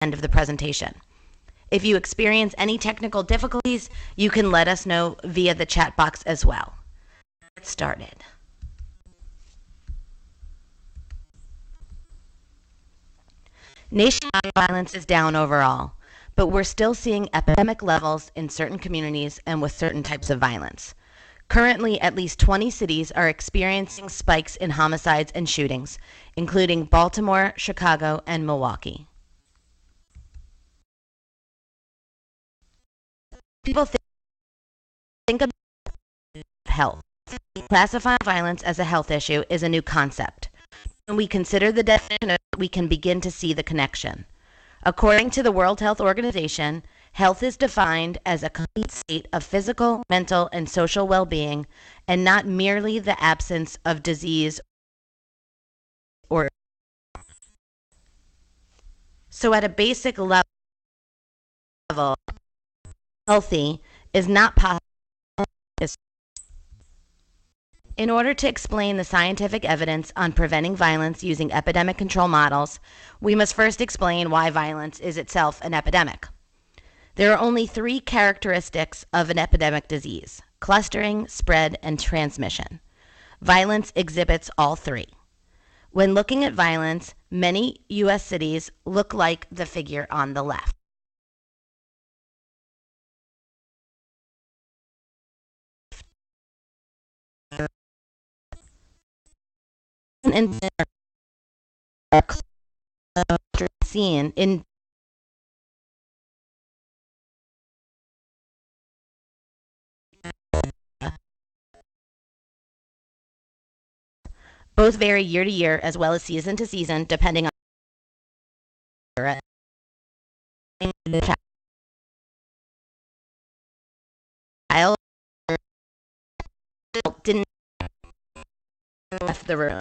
end of the presentation. If you experience any technical difficulties, you can let us know via the chat box as well. Let's get started. Nationwide violence is down overall, but we're still seeing epidemic levels in certain communities and with certain types of violence. Currently, at least 20 cities are experiencing spikes in homicides and shootings, including Baltimore, Chicago, and Milwaukee. People think of health. Classifying violence as a health issue is a new concept. When we consider the definition, we can begin to see the connection. According to the World Health Organization, health is defined as a complete state of physical, mental, and social well-being, and not merely the absence of disease or. So at a basic level, healthy is not possible. In order to explain the scientific evidence on preventing violence using epidemic control models, we must first explain why violence is itself an epidemic. There are only 3 characteristics of an epidemic disease: clustering, spread, and transmission. Violence exhibits all 3. When looking at violence, many U.S. cities look like the figure on the left. And seen in both vary year to year as well as season to season, depending on the child didn't left the room.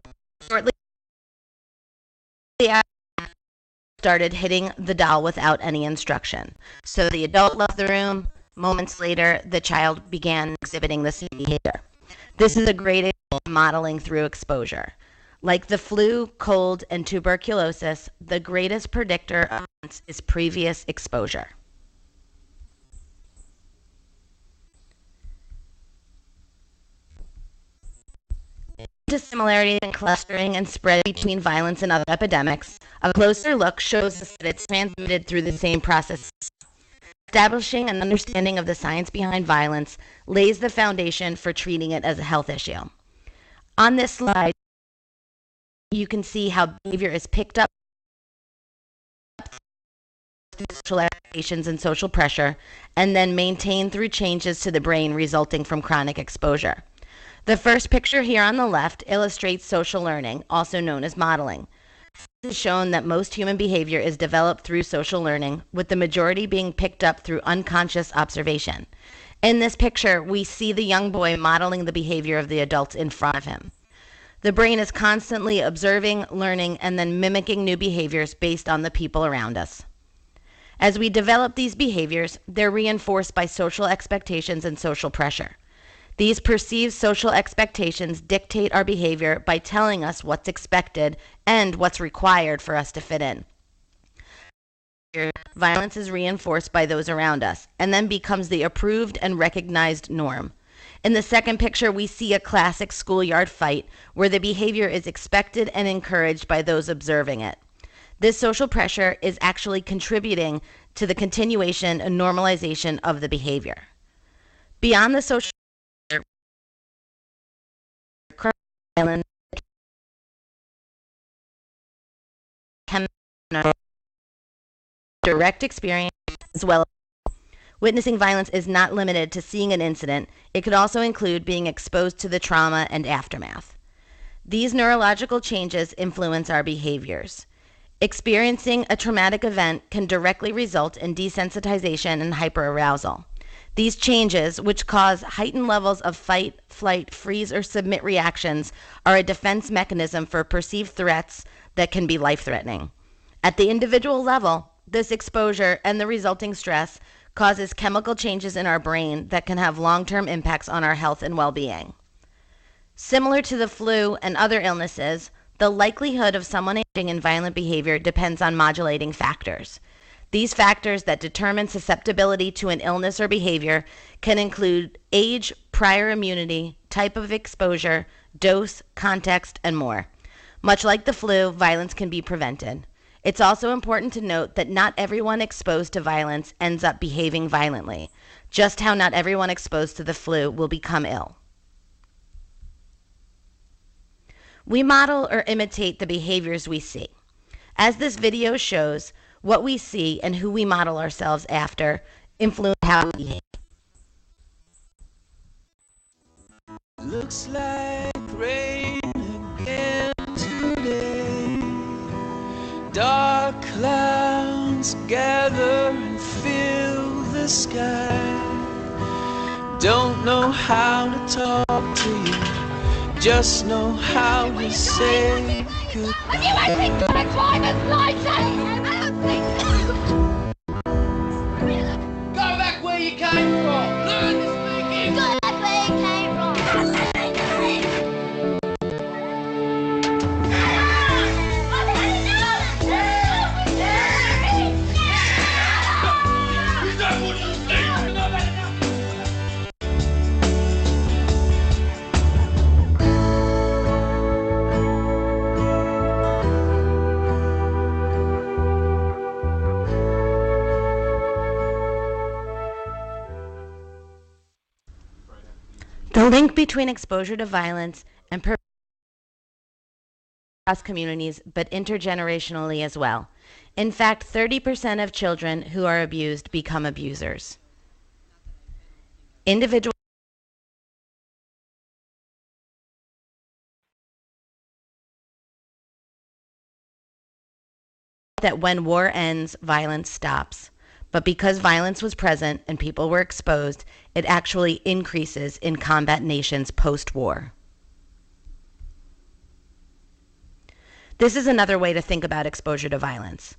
Shortly started hitting the doll without any instruction. So the adult left the room. Moments later, the child began exhibiting this behavior. This is a great example of modeling through exposure. Like the flu, cold, and tuberculosis, the greatest predictor of violence is previous exposure. To similarities in clustering and spread between violence and other epidemics, a closer look shows us that it's transmitted through the same process. Establishing an understanding of the science behind violence lays the foundation for treating it as a health issue. On this slide, you can see how behavior is picked up through social expectations and social pressure, and then maintained through changes to the brain resulting from chronic exposure. The first picture here on the left illustrates social learning, also known as modeling. It has shown that most human behavior is developed through social learning, with the majority being picked up through unconscious observation. In this picture, we see the young boy modeling the behavior of the adults in front of him. The brain is constantly observing, learning, and then mimicking new behaviors based on the people around us. As we develop these behaviors, they're reinforced by social expectations and social pressure. These perceived social expectations dictate our behavior by telling us what's expected and what's required for us to fit in. Violence is reinforced by those around us and then becomes the approved and recognized norm. In the second picture, we see a classic schoolyard fight where the behavior is expected and encouraged by those observing it. This social pressure is actually contributing to the continuation and normalization of the behavior. Beyond the social violence, direct experience as well. Witnessing violence is not limited to seeing an incident. It could also include being exposed to the trauma and aftermath. These neurological changes influence our behaviors. Experiencing a traumatic event can directly result in desensitization and hyperarousal. These changes, which cause heightened levels of fight, flight, freeze, or submit reactions, are a defense mechanism for perceived threats that can be life-threatening. At the individual level, this exposure and the resulting stress causes chemical changes in our brain that can have long-term impacts on our health and well-being. Similar to the flu and other illnesses, the likelihood of someone engaging in violent behavior depends on modulating factors. These factors that determine susceptibility to an illness or behavior can include age, prior immunity, type of exposure, dose, context, and more. Much like the flu, violence can be prevented. It's also important to note that not everyone exposed to violence ends up behaving violently, just how not everyone exposed to the flu will become ill. We model or imitate the behaviors we see. As this video shows, what we see and who we model ourselves after influence how we behave. Looks like rain again today. Dark clouds gather and fill the sky. Don't know how to talk to you, just know how to say goodbye. Have you actually got a driver's license? I don't think so. Go back where you came from. Learn to speak English. Go back where you came from. The link between exposure to violence and across communities, but intergenerationally as well. In fact, 30% of children who are abused become abusers. Individuals that when war ends, violence stops. But because violence was present and people were exposed, it actually increases in combat nations post-war. This is another way to think about exposure to violence.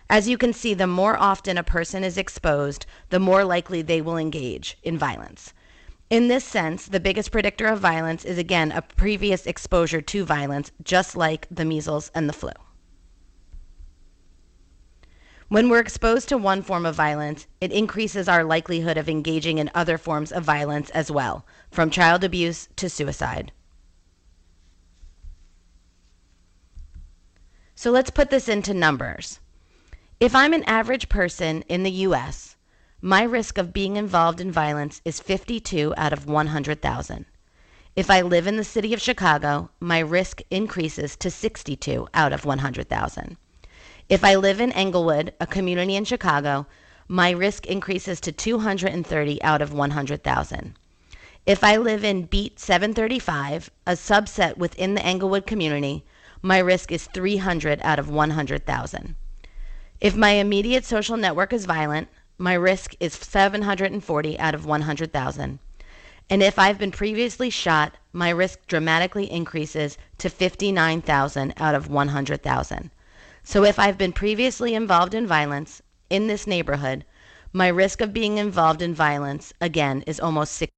As you can see, the more often a person is exposed, the more likely they will engage in violence. In this sense, the biggest predictor of violence is, again, a previous exposure to violence, just like the measles and the flu. When we're exposed to one form of violence, it increases our likelihood of engaging in other forms of violence as well, from child abuse to suicide. So let's put this into numbers. If I'm an average person in the US, my risk of being involved in violence is 52 out of 100,000. If I live in the city of Chicago, my risk increases to 62 out of 100,000. If I live in Englewood, a community in Chicago, my risk increases to 230 out of 100,000. If I live in Beat 735, a subset within the Englewood community, my risk is 300 out of 100,000. If my immediate social network is violent, my risk is 740 out of 100,000. And if I've been previously shot, my risk dramatically increases to 59,000 out of 100,000. So if I've been previously involved in violence in this neighborhood, my risk of being involved in violence, again, is almost 6.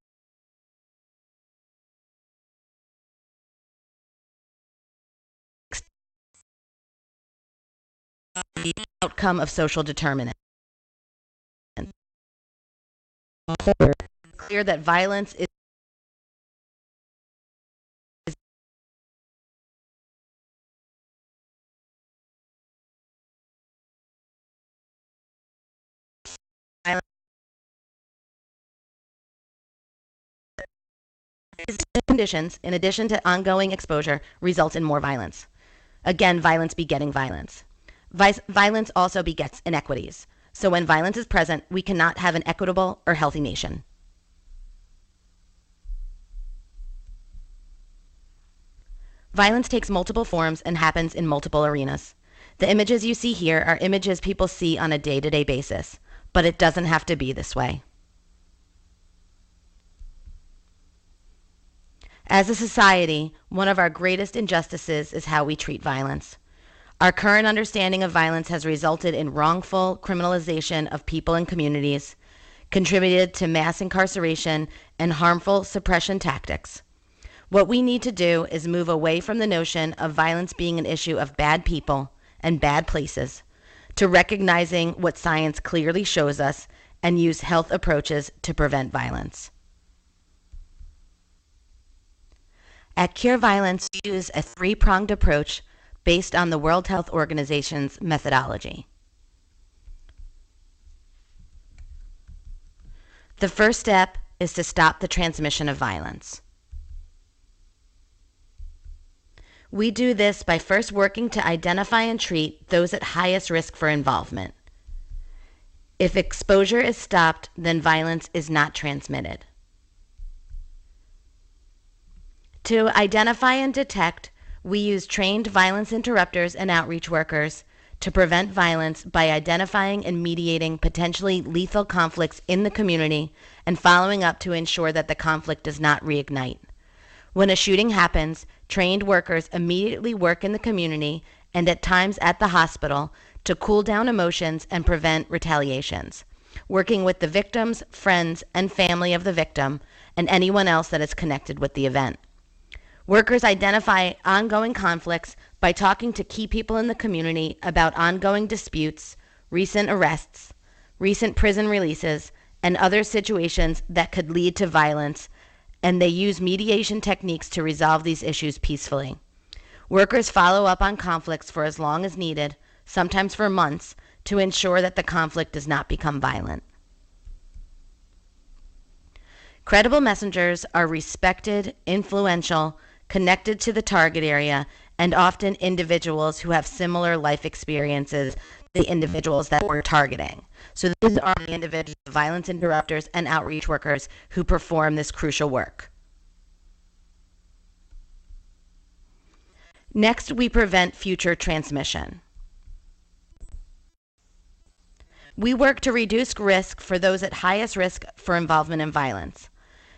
The outcome of social determinants. Clear that violence is conditions, in addition to ongoing exposure, results in more violence. Again, violence begetting violence. Violence also begets inequities. So when violence is present, we cannot have an equitable or healthy nation. Violence takes multiple forms and happens in multiple arenas. The images you see here are images people see on a day-to-day basis, but it doesn't have to be this way. As a society, one of our greatest injustices is how we treat violence. Our current understanding of violence has resulted in wrongful criminalization of people and communities, contributed to mass incarceration and harmful suppression tactics. What we need to do is move away from the notion of violence being an issue of bad people and bad places to recognizing what science clearly shows us and use health approaches to prevent violence. At Cure Violence, we use a three-pronged approach based on the World Health Organization's methodology. The first step is to stop the transmission of violence. We do this by first working to identify and treat those at highest risk for involvement. If exposure is stopped, then violence is not transmitted. To identify and detect, we use trained violence interrupters and outreach workers to prevent violence by identifying and mediating potentially lethal conflicts in the community and following up to ensure that the conflict does not reignite. When a shooting happens, trained workers immediately work in the community and at times at the hospital to cool down emotions and prevent retaliations, working with the victims, friends, and family of the victim and anyone else that is connected with the event. Workers identify ongoing conflicts by talking to key people in the community about ongoing disputes, recent arrests, recent prison releases, and other situations that could lead to violence, and they use mediation techniques to resolve these issues peacefully. Workers follow up on conflicts for as long as needed, sometimes for months, to ensure that the conflict does not become violent. Credible messengers are respected, influential, connected to the target area, and often individuals who have similar life experiences to the individuals that we're targeting. So these are the individual violence interrupters and outreach workers who perform this crucial work. Next, we prevent future transmission. We work to reduce risk for those at highest risk for involvement in violence.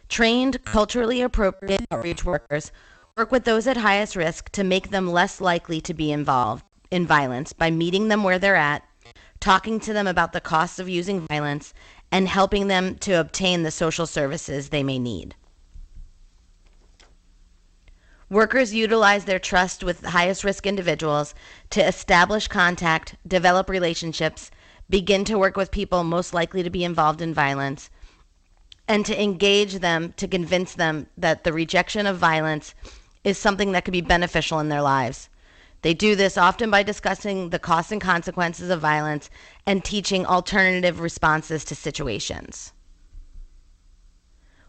Trained, culturally appropriate outreach workers work with those at highest risk to make them less likely to be involved in violence by meeting them where they're at, talking to them about the costs of using violence, and helping them to obtain the social services they may need. Workers utilize their trust with highest risk individuals to establish contact, develop relationships, begin to work with people most likely to be involved in violence, and to engage them to convince them that the rejection of violence is something that could be beneficial in their lives. They do this often by discussing the costs and consequences of violence and teaching alternative responses to situations.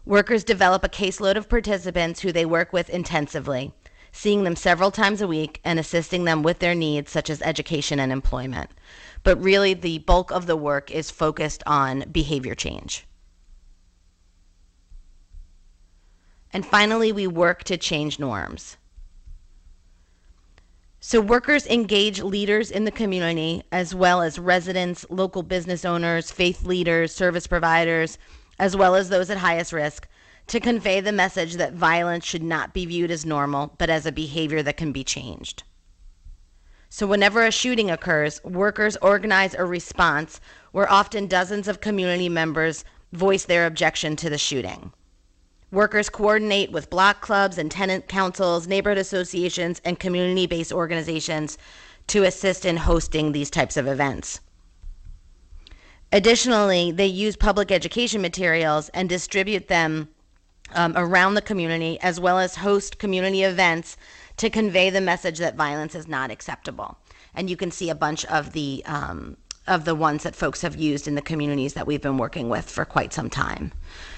Workers develop a caseload of participants who they work with intensively, seeing them several times a week and assisting them with their needs such as education and employment. But really, the bulk of the work is focused on behavior change. And finally, we work to change norms. So workers engage leaders in the community, as well as residents, local business owners, faith leaders, service providers, as well as those at highest risk, to convey the message that violence should not be viewed as normal, but as a behavior that can be changed. So whenever a shooting occurs, workers organize a response where often dozens of community members voice their objection to the shooting. Workers coordinate with block clubs and tenant councils, neighborhood associations, and community-based organizations to assist in hosting these types of events. Additionally, they use public education materials and distribute them around the community, as well as host community events to convey the message that violence is not acceptable. And you can see a bunch of the ones that folks have used in the communities that we've been working with for quite some time.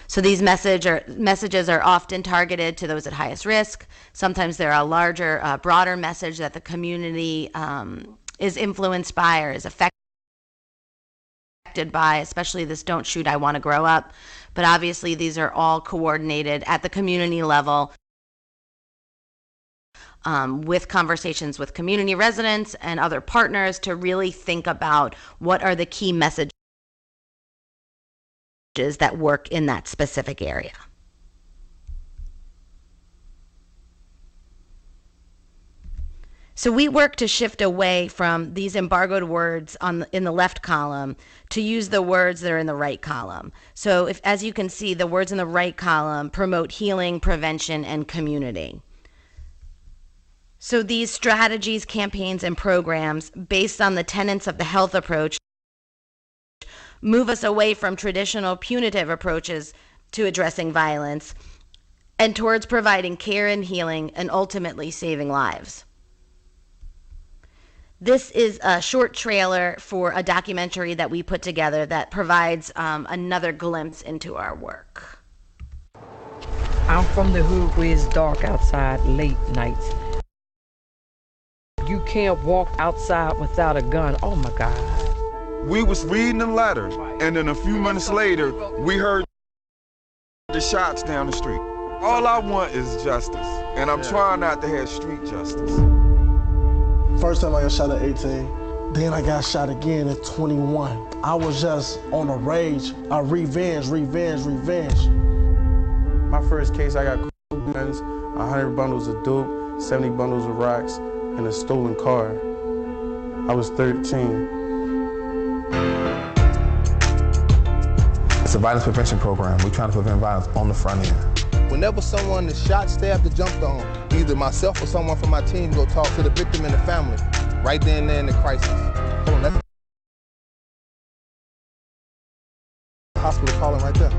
So these messages are often targeted to those at highest risk. Sometimes they're a larger, broader message that the community is influenced by or is affected by, especially this "Don't Shoot, I Want to Grow Up." But obviously these are all coordinated at the community level with conversations with community residents and other partners to really think about what are the key messages that work in that specific area. So we work to shift away from these embargoed words in the left column to use the words that are in the right column. So as you can see, the words in the right column promote healing, prevention, and community. So these strategies, campaigns, and programs based on the tenets of the health approach move us away from traditional punitive approaches to addressing violence and towards providing care and healing and ultimately saving lives. This is a short trailer for a documentary that we put together that provides another glimpse into our work. I'm from the hood where it's dark outside late nights. You can't walk outside without a gun. Oh my God. We was reading the letter, and then a few minutes later, we heard the shots down the street. All I want is justice, and I'm trying not to have street justice. First time I got shot at 18, then I got shot again at 21. I was just on a rage, a revenge. My first case, I got guns, 100 bundles of dope, 70 bundles of rocks, and a stolen car. I was 13. It's a violence prevention program. We're trying to prevent violence on the front end. Whenever someone is shot, stabbed, or jumped on, either myself or someone from my team go talk to the victim and the family, right then and there in the crisis. Hold on, that's hospital calling right there.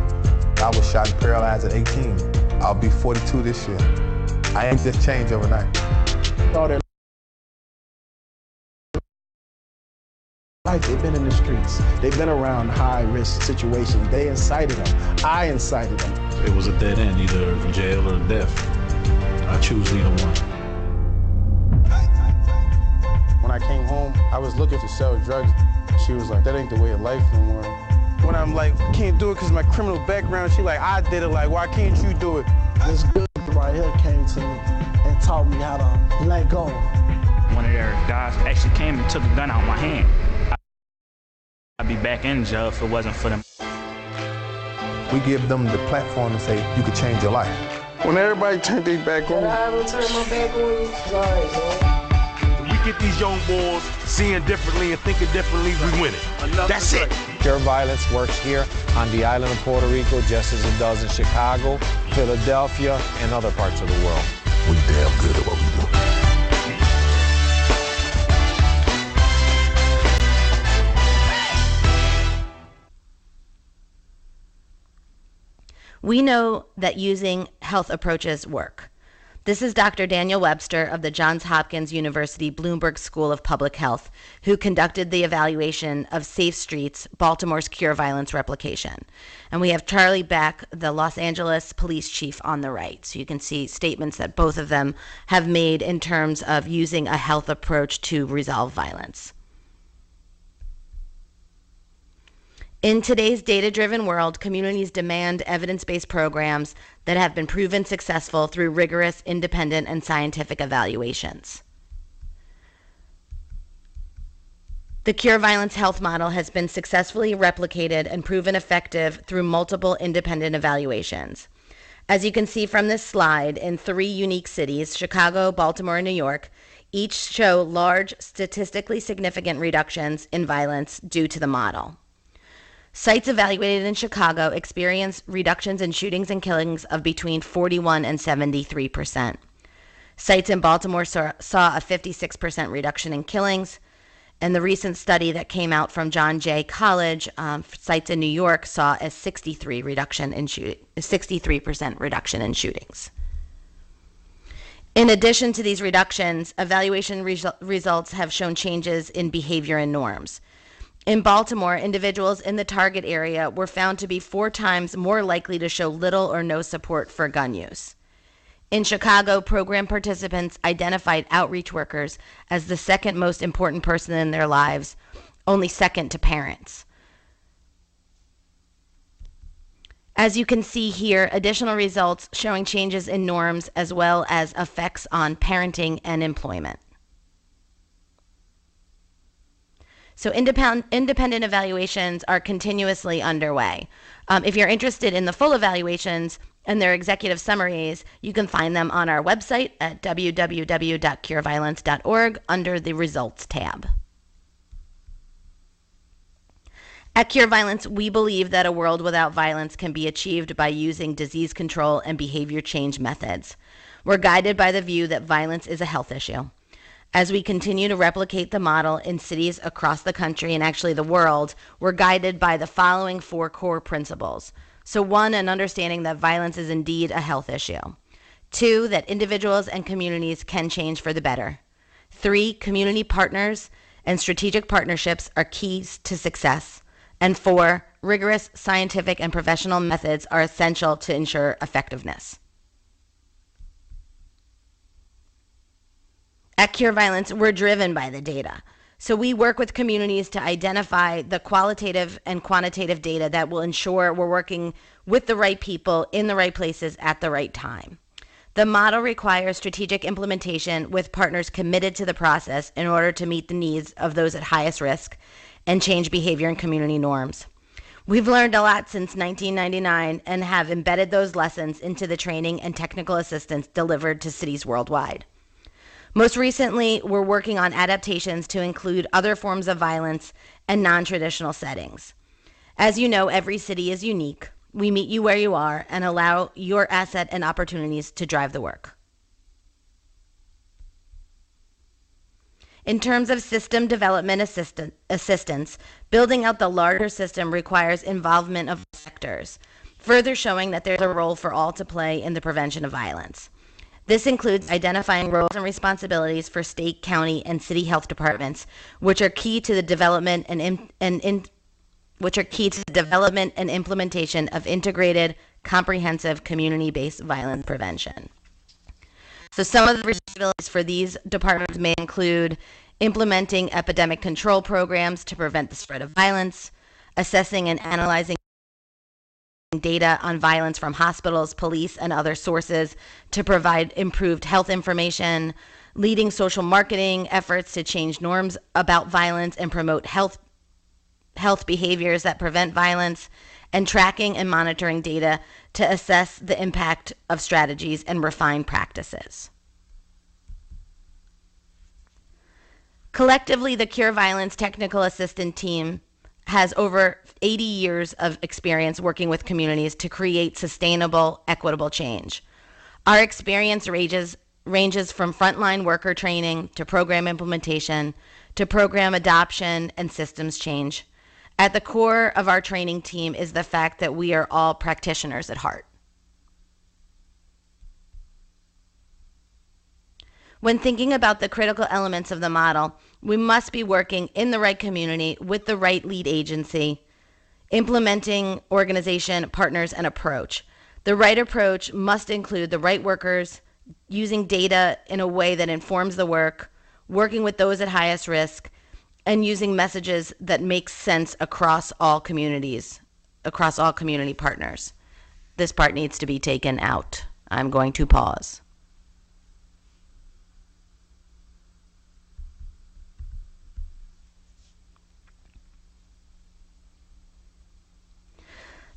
I was shot and paralyzed at 18. I'll be 42 this year. I ain't just changed overnight. All their life, they've been in the streets. They've been around high-risk situations. They incited them. I incited them. It was a dead end, either jail or death. I choose neither one. When I came home, I was looking to sell drugs. She was like, that ain't the way of life no more. When I'm like, I can't do it because of my criminal background, she like, I did it, like, why can't you do it? This good right here came to me and taught me how to let go. One of their guys actually came and took a gun out of my hand. I'd be back in jail if it wasn't for them. We give them the platform to say, you could change your life. When everybody turned their back on me. I will turn my back on you. Sorry, man. We get these young boys seeing differently and thinking differently, we win it. That's it. Cure Violence works here on the island of Puerto Rico just as it does in Chicago, Philadelphia, and other parts of the world. We damn good at what we do. We know that using health approaches work. This is Dr. Daniel Webster of the Johns Hopkins University Bloomberg School of Public Health, who conducted the evaluation of Safe Streets, Baltimore's Cure Violence replication. And we have Charlie Beck, the Los Angeles police chief, on the right. So you can see statements that both of them have made in terms of using a health approach to resolve violence. In today's data-driven world, communities demand evidence-based programs that have been proven successful through rigorous, independent, and scientific evaluations. The Cure Violence Health model has been successfully replicated and proven effective through multiple independent evaluations. As you can see from this slide, in 3 unique cities, Chicago, Baltimore, and New York, each show large, statistically significant reductions in violence due to the model. Sites evaluated in Chicago experienced reductions in shootings and killings of between 41 and 73%. Sites in Baltimore saw a 56% reduction in killings, and the recent study that came out from John Jay College, sites in New York saw a 63% reduction in shootings. In addition to these reductions, evaluation results have shown changes in behavior and norms. In Baltimore, individuals in the target area were found to be 4 times more likely to show little or no support for gun use. In Chicago, program participants identified outreach workers as the second most important person in their lives, only second to parents. As you can see here, additional results showing changes in norms as well as effects on parenting and employment. So independent evaluations are continuously underway. If you're interested in the full evaluations and their executive summaries, you can find them on our website at www.cureviolence.org under the Results tab. At Cure Violence, we believe that a world without violence can be achieved by using disease control and behavior change methods. We're guided by the view that violence is a health issue. As we continue to replicate the model in cities across the country and actually the world, we're guided by the following 4 core principles. So 1, an understanding that violence is indeed a health issue. 2, that individuals and communities can change for the better. 3, community partners and strategic partnerships are keys to success. And 4, rigorous scientific and professional methods are essential to ensure effectiveness. At Cure Violence, we're driven by the data. So we work with communities to identify the qualitative and quantitative data that will ensure we're working with the right people in the right places at the right time. The model requires strategic implementation with partners committed to the process in order to meet the needs of those at highest risk and change behavior and community norms. We've learned a lot since 1999 and have embedded those lessons into the training and technical assistance delivered to cities worldwide. Most recently, we're working on adaptations to include other forms of violence and non-traditional settings. As you know, every city is unique. We meet you where you are and allow your asset and opportunities to drive the work. In terms of system development assistance, building out the larger system requires involvement of sectors, further showing that there's a role for all to play in the prevention of violence. This includes identifying roles and responsibilities for state, county, and city health departments, which are key to the development and implementation of integrated, comprehensive, community-based violence prevention. So some of the responsibilities for these departments may include implementing epidemic control programs to prevent the spread of violence, assessing and analyzing data on violence from hospitals, police, and other sources to provide improved health information, leading social marketing efforts to change norms about violence and promote health behaviors that prevent violence, and tracking and monitoring data to assess the impact of strategies and refine practices. Collectively, the Cure Violence Technical Assistant Team has over 80 years of experience working with communities to create sustainable, equitable change. Our experience ranges from frontline worker training to program implementation to program adoption and systems change. At the core of our training team is the fact that we are all practitioners at heart. When thinking about the critical elements of the model, we must be working in the right community with the right lead agency, implementing organization, partners, and approach. The right approach must include the right workers, using data in a way that informs the work, working with those at highest risk, and using messages that make sense across all communities, across all community partners. This part needs to be taken out. I'm going to pause.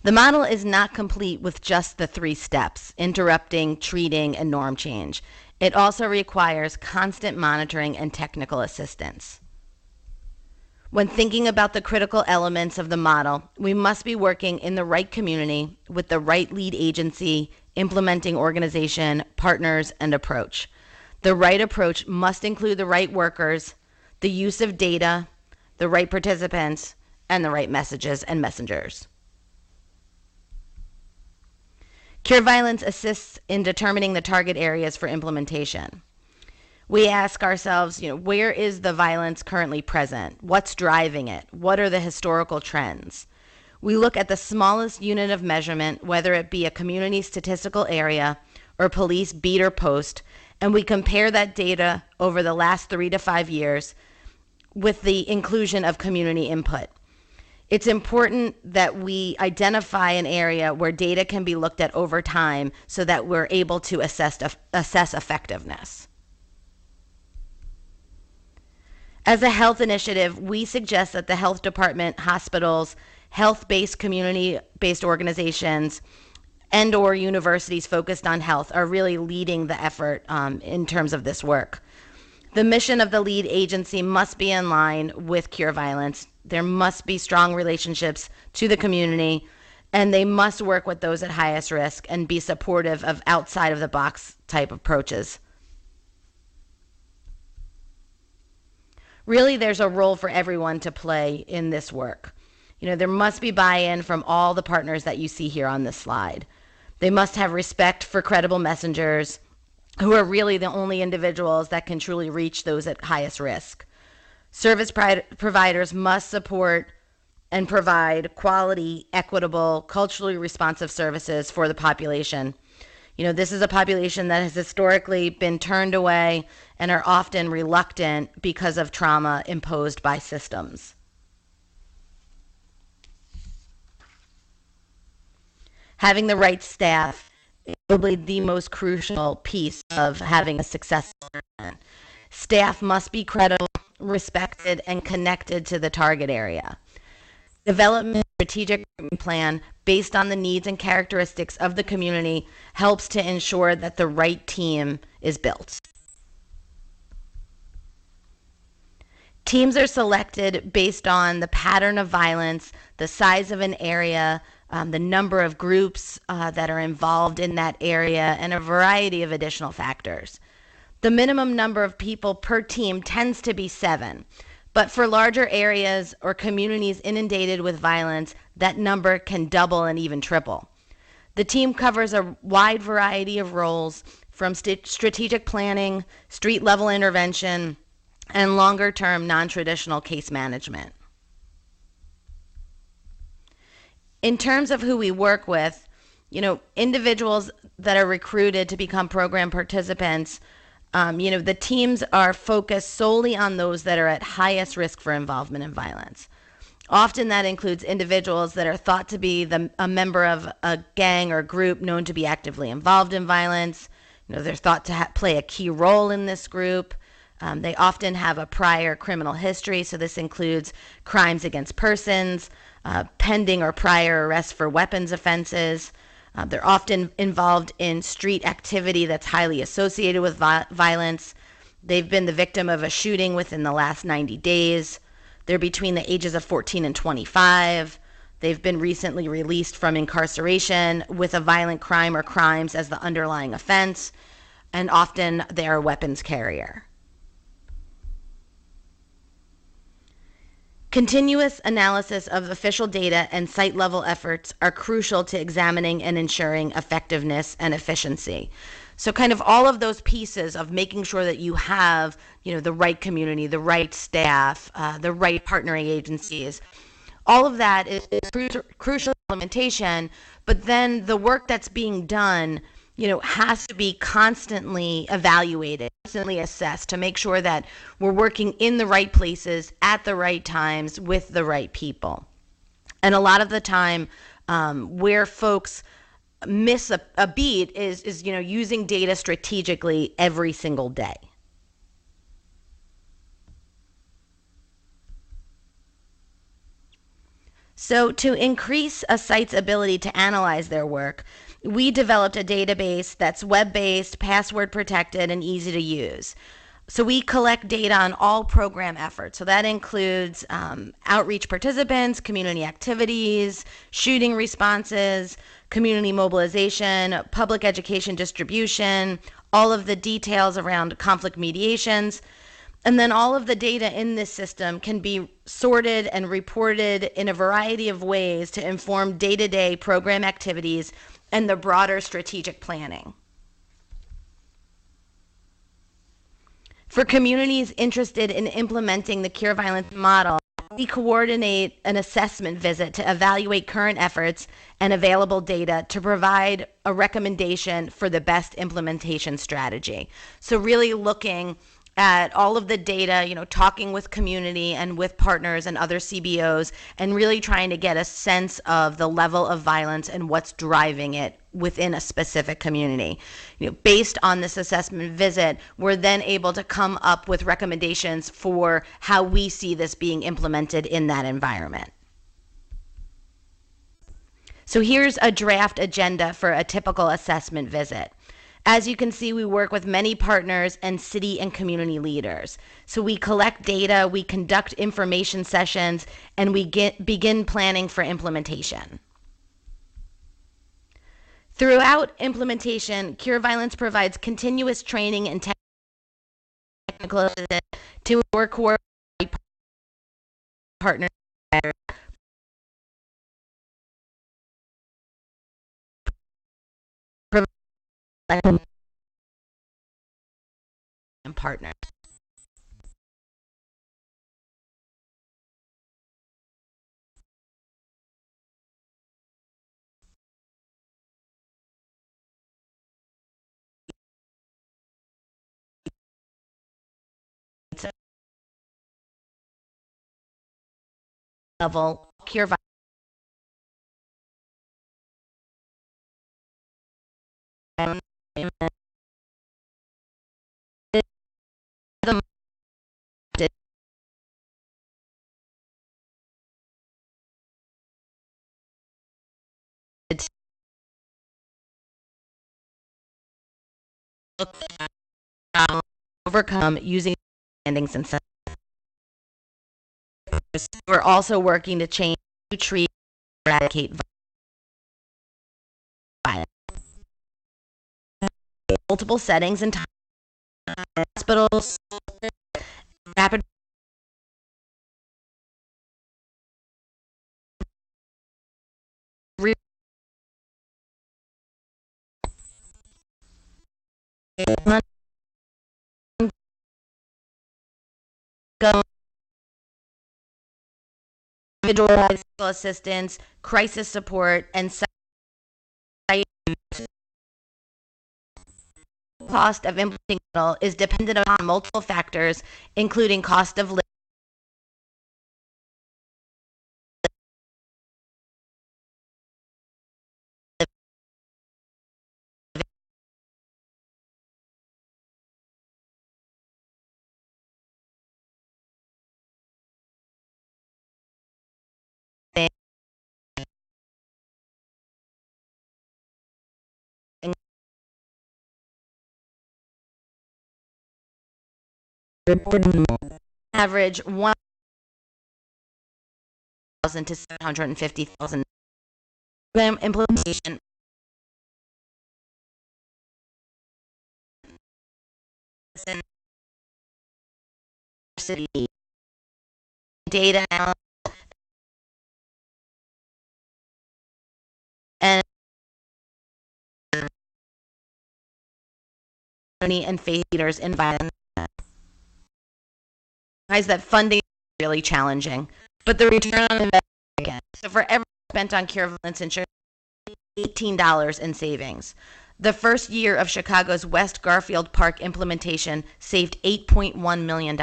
The model is not complete with just the 3 steps: interrupting, treating, and norm change. It also requires constant monitoring and technical assistance. When thinking about the critical elements of the model, we must be working in the right community with the right lead agency, implementing organization, partners, and approach. The right approach must include the right workers, the use of data, the right participants, and the right messages and messengers. Cure Violence assists in determining the target areas for implementation. We ask ourselves, where is the violence currently present? What's driving it? What are the historical trends? We look at the smallest unit of measurement, whether it be a community statistical area or police beat or post, and we compare that data over the last 3 to 5 years with the inclusion of community input. It's important that we identify an area where data can be looked at over time so that we're able to assess effectiveness. As a health initiative, we suggest that the health department, hospitals, health-based, community-based organizations, and/or universities focused on health are really leading the effort in terms of this work. The mission of the lead agency must be in line with Cure Violence. There must be strong relationships to the community and they must work with those at highest risk and be supportive of outside of the box type approaches. Really, there's a role for everyone to play in this work. There must be buy-in from all the partners that you see here on this slide. They must have respect for credible messengers who are really the only individuals that can truly reach those at highest risk. Service providers must support and provide quality, equitable, culturally responsive services for the population. This is a population that has historically been turned away and are often reluctant because of trauma imposed by systems. Having the right staff is probably the most crucial piece of having a successful event. Staff must be credible, respected, and connected to the target area. Development strategic plan based on the needs and characteristics of the community helps to ensure that the right team is built. Teams are selected based on the pattern of violence, the size of an area, the number of groups that are involved in that area, and a variety of additional factors. The minimum number of people per team tends to be 7. But for larger areas or communities inundated with violence, that number can double and even triple. The team covers a wide variety of roles, from strategic planning, street-level intervention, and longer-term non-traditional case management. In terms of who we work with, individuals that are recruited to become program participants, the teams are focused solely on those that are at highest risk for involvement in violence. Often that includes individuals that are thought to be a member of a gang or group known to be actively involved in violence. They're thought to play a key role in this group. They often have a prior criminal history, so this includes crimes against persons, pending or prior arrests for weapons offenses. They're often involved in street activity that's highly associated with violence. They've been the victim of a shooting within the last 90 days. They're between the ages of 14 and 25. They've been recently released from incarceration with a violent crime or crimes as the underlying offense, and often they're a weapons carrier. Continuous analysis of official data and site-level efforts are crucial to examining and ensuring effectiveness and efficiency. So kind of all of those pieces of making sure that you have, the right community, the right staff, the right partnering agencies, all of that is crucial implementation, but then the work that's being done has to be constantly evaluated, constantly assessed to make sure that we're working in the right places at the right times with the right people. And a lot of the time where folks miss a beat is using data strategically every single day. So to increase a site's ability to analyze their work, we developed a database that's web-based, password protected, and easy to use. So we collect data on all program efforts. So that includes outreach participants, community activities, shooting responses, community mobilization, public education distribution, all of the details around conflict mediations. And then all of the data in this system can be sorted and reported in a variety of ways to inform day-to-day program activities and the broader strategic planning. For communities interested in implementing the Cure Violence model, we coordinate an assessment visit to evaluate current efforts and available data to provide a recommendation for the best implementation strategy. So really looking at all of the data, talking with community and with partners and other CBOs, and really trying to get a sense of the level of violence and what's driving it within a specific community. Based on this assessment visit, we're then able to come up with recommendations for how we see this being implemented in that environment. So here's a draft agenda for a typical assessment visit. As you can see, we work with many partners and city and community leaders. So we collect data, we conduct information sessions, and we begin planning for implementation. Throughout implementation, Cure Violence provides continuous training and technical assistance to work coordinate partners and partners. Level Cure Violence. Overcome using standings and we're also working to change, treat, eradicate violence. Multiple settings and time, hospitals, rapid individualized assistance, crisis support, and cost of implementing is dependent upon multiple factors, including cost of living, average 1,000 to 750,000 program implementation. Data and faith leaders in violence. That funding is really challenging, but the return on investment again. So for every spent on Cure Violence insurance, $18 in savings. The first year of Chicago's West Garfield Park implementation saved $8.1 million.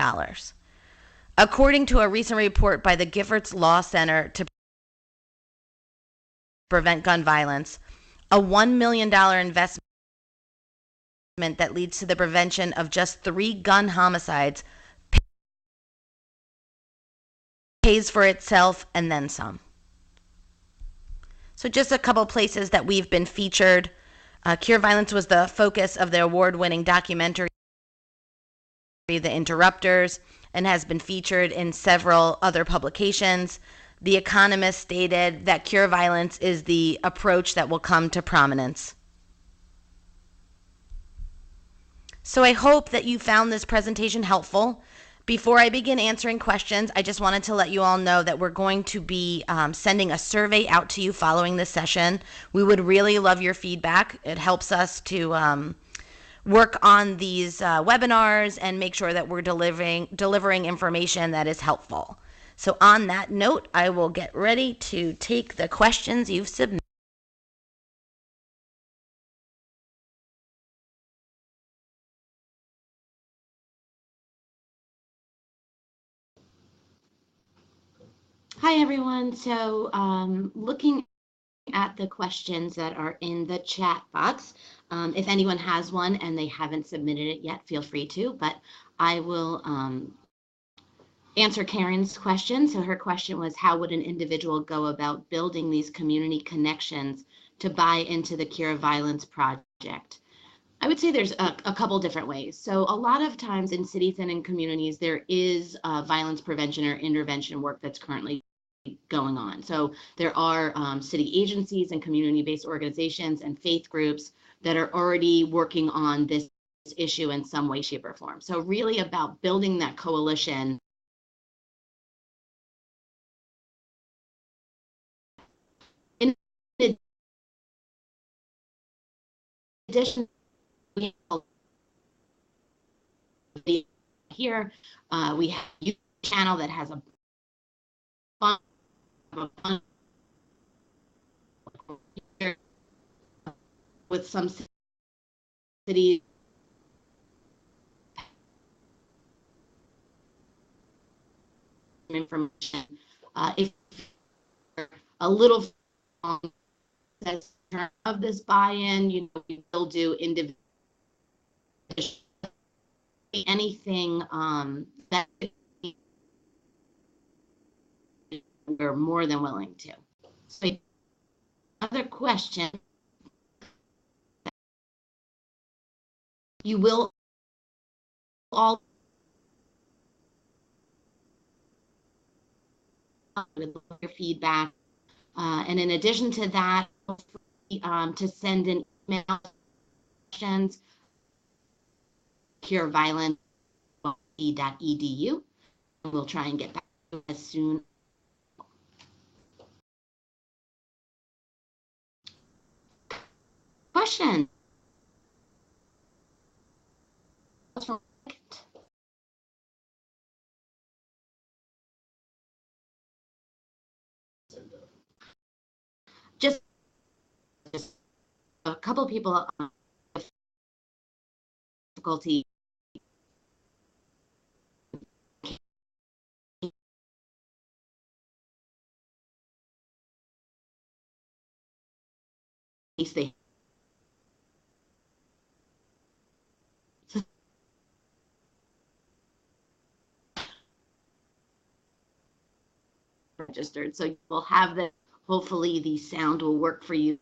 According to a recent report by the Giffords Law Center to Prevent Gun Violence, a $1 million investment that leads to the prevention of just 3 gun homicides pays for itself and then some. So just a couple places that we've been featured. Cure Violence was the focus of the award-winning documentary, The Interrupters, and has been featured in several other publications. The Economist stated that Cure Violence is the approach that will come to prominence. So I hope that you found this presentation helpful. Before I begin answering questions, I just wanted to let you all know that we're going to be sending a survey out to you following this session. We would really love your feedback. It helps us to work on these webinars and make sure that we're delivering information that is helpful. So on that note, I will get ready to take the questions you've submitted. Hi, everyone. So looking at the questions that are in the chat box, if anyone has one and they haven't submitted it yet, feel free to, but I will answer Karen's question. So her question was, how would an individual go about building these community connections to buy into the Cure Violence project? I would say there's a couple different ways. So a lot of times in cities and in communities, there is violence prevention or intervention work that's currently going on. So there are city agencies and community-based organizations and faith groups that are already working on this issue in some way, shape, or form. So really about building that coalition. In addition, here we have a YouTube channel that has a bunch with some cities information. If a little of this buy-in, you know, we will do individual anything that we're more than willing to. So another question, you will all with your feedback, and in addition to that, to send in email questions, cureviolence.edu. We'll try and get back as soon. Question. Just a couple people difficulty they registered, so you'll have that. Hopefully the sound will work for you